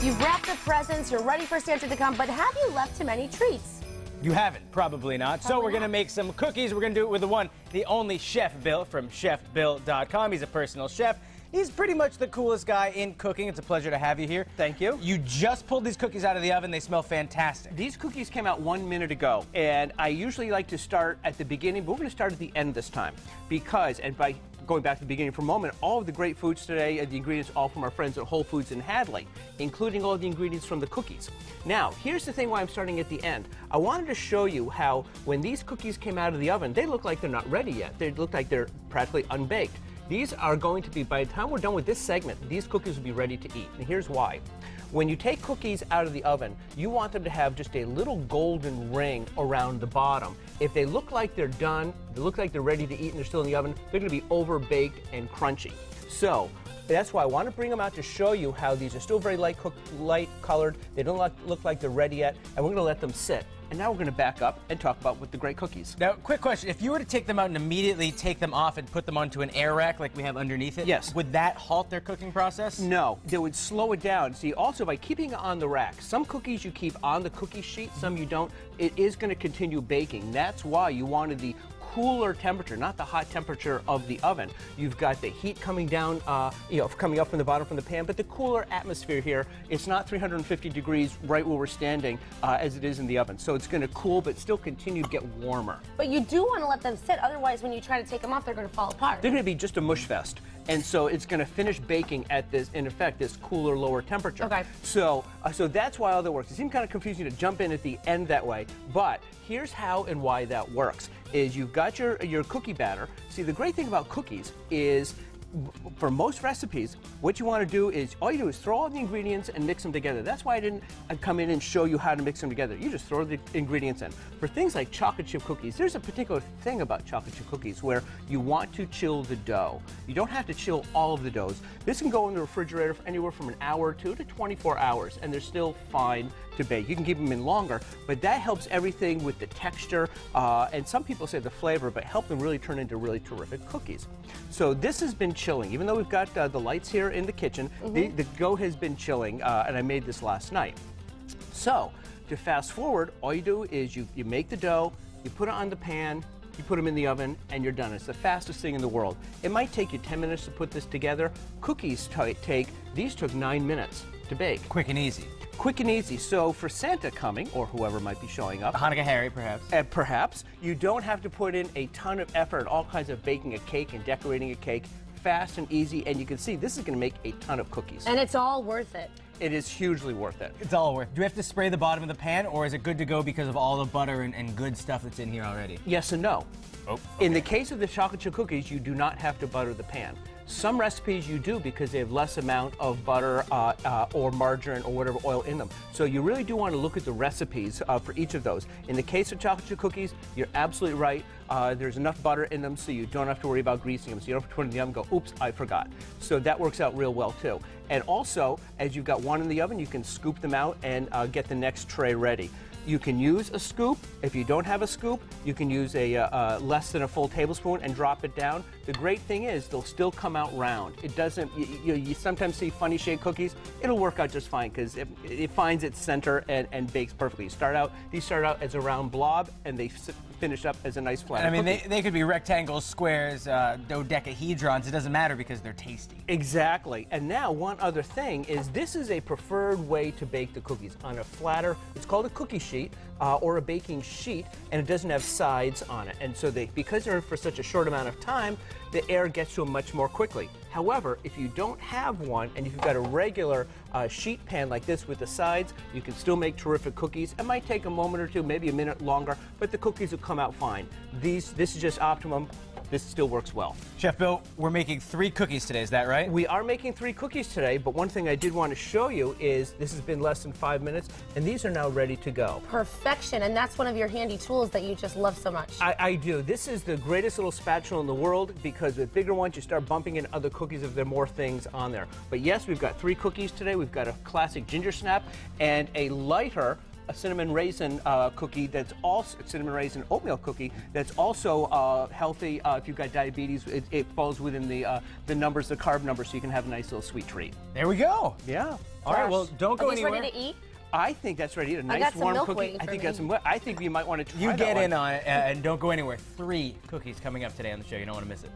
You've wrapped the presents, you're ready for Santa to come, but have you left him any treats? You haven't, probably not. So we're going to make some cookies. We're going to do it with the one, the only Chef Bill from chefbill.com. He's a personal chef. He's pretty much the coolest guy in cooking. It's a pleasure to have you here. Thank you. You just pulled these cookies out of the oven. They smell fantastic. These cookies came out 1 minute ago, and I usually like to start at the beginning, but we're going to start at the end this time. Because, and by going back to the beginning for a moment, all of the great foods today, the ingredients all from our friends at Whole Foods in Hadley, including all the ingredients from the cookies. Now, here's the thing why I'm starting at the end. I wanted to show you how when these cookies came out of the oven, they look like they're not ready yet. They look like they're practically unbaked. These are going to be, by the time we're done with this segment, these cookies will be ready to eat. And here's why. When you take cookies out of the oven, you want them to have just a little golden ring around the bottom. If they look like they're done, they look like they're ready to eat and they're still in the oven, they're going to be overbaked and crunchy. So that's why I want to bring them out to show you how these are still very light colored. They don't look like they're ready yet, and we're going to let them sit. And now we're going to back up and talk about the great cookies. Now, quick question. If you were to take them out and immediately take them off and put them onto an air rack like we have underneath it, yes, would that halt their cooking process? No, they would slow it down. See, also by keeping it on the rack, some cookies you keep on the cookie sheet, some you don't, it is going to continue baking. That's why you wanted the cooler temperature, not the hot temperature of the oven. You've got the heat coming down, coming up from the bottom from the pan, but the cooler atmosphere here, it's not 350 degrees right where we're standing as it is in the oven. So it's going to cool, but still continue to get warmer. But you do want to let them sit, otherwise when you try to take them off, they're going to fall apart. They're going to be just a mush fest. And so it's going to finish baking at this, in effect, this cooler, lower temperature. Okay. So that's why all that works. It seems kind of confusing to jump in at the end that way, but here's how and why that works. Is you've got your cookie batter. See, the great thing about cookies is, for most recipes, what you want to do is, all you do is throw all the ingredients and mix them together. That's why I didn't come in and show you how to mix them together. You just throw the ingredients in. For things like chocolate chip cookies, there's a particular thing about chocolate chip cookies where you want to chill the dough. You don't have to chill all of the doughs. This can go in the refrigerator for anywhere from an hour or two to 24 hours, and they're still fine to bake. You can keep them in longer, but that helps everything with the texture, and some people say the flavor, but help them really turn into really terrific cookies. So this has been chilling. Even though we've got the lights here in the kitchen, the dough has been chilling, and I made this last night. So to fast forward, all you do is you make the dough, you put it on the pan, you put them in the oven, and you're done. It's the fastest thing in the world. It might take you 10 minutes to put this together. Cookies these took 9 minutes to bake. Quick and easy. Quick and easy. So for Santa coming, or whoever might be showing up, Hanukkah Harry, perhaps. Perhaps, you don't have to put in a ton of effort, all kinds of baking a cake and decorating a cake. Fast and easy, and you can see this is going to make a ton of cookies. And it's all worth it. It is hugely worth it. It's all worth it. Do we have to spray the bottom of the pan, or is it good to go because of all the butter and good stuff that's in here already? Yes and no. Oh, okay. In the case of the chocolate chip cookies, you do not have to butter the pan. Some recipes you do because they have less amount of butter or margarine or whatever oil in them. So you really do want to look at the recipes for each of those. In the case of chocolate chip cookies, you're absolutely right. There's enough butter in them so you don't have to worry about greasing them. So you don't have to put it in the oven and go, oops, I forgot. So that works out real well too. And also, as you've got one in the oven, you can scoop them out and get the next tray ready. You can use a scoop. If you don't have a scoop, you can use a less than a full tablespoon and drop it down. The great thing is they'll still come out round. It doesn't, you sometimes see funny shaped cookies. It'll work out just fine because it finds its center and bakes perfectly. These start out as a round blob and they finish up as a nice flat. I mean, they could be rectangles, squares, dodecahedrons. It doesn't matter because they're tasty. Exactly. And now one other thing is this is a preferred way to bake the cookies on a flatter. It's called a cookie sheet or a baking sheet, and it doesn't have sides on it. And so because they're for such a short amount of time, the air gets to them much more quickly. However, if you don't have one and if you've got a regular sheet pan like this with the sides, you can still make terrific cookies. It might take a moment or two, maybe a minute longer, but the cookies will come out fine. This is just optimum. This still works well. Chef Bill, we're making 3 cookies today, is that right? We are making 3 cookies today, but one thing I did want to show you is this has been less than 5 minutes, and these are now ready to go. Perfection, and that's one of your handy tools that you just love so much. I do. This is the greatest little spatula in the world because with bigger ones, you start bumping in other cookies if there are more things on there. But yes, we've got 3 cookies today. We've got a classic ginger snap and a lighter a cinnamon raisin cookie that's also cinnamon raisin oatmeal cookie that's also healthy. If you've got diabetes, it falls within the numbers, the carb numbers, so you can have a nice little sweet treat. There we go. Yeah. All right, well, don't go Are these anywhere. ready to eat? I think that's ready. A got nice some warm milk cookie. waiting I for think me. that's some. I think you might want to try You that get one. in on it and don't go anywhere. 3 cookies coming up today on the show. You don't want to miss it.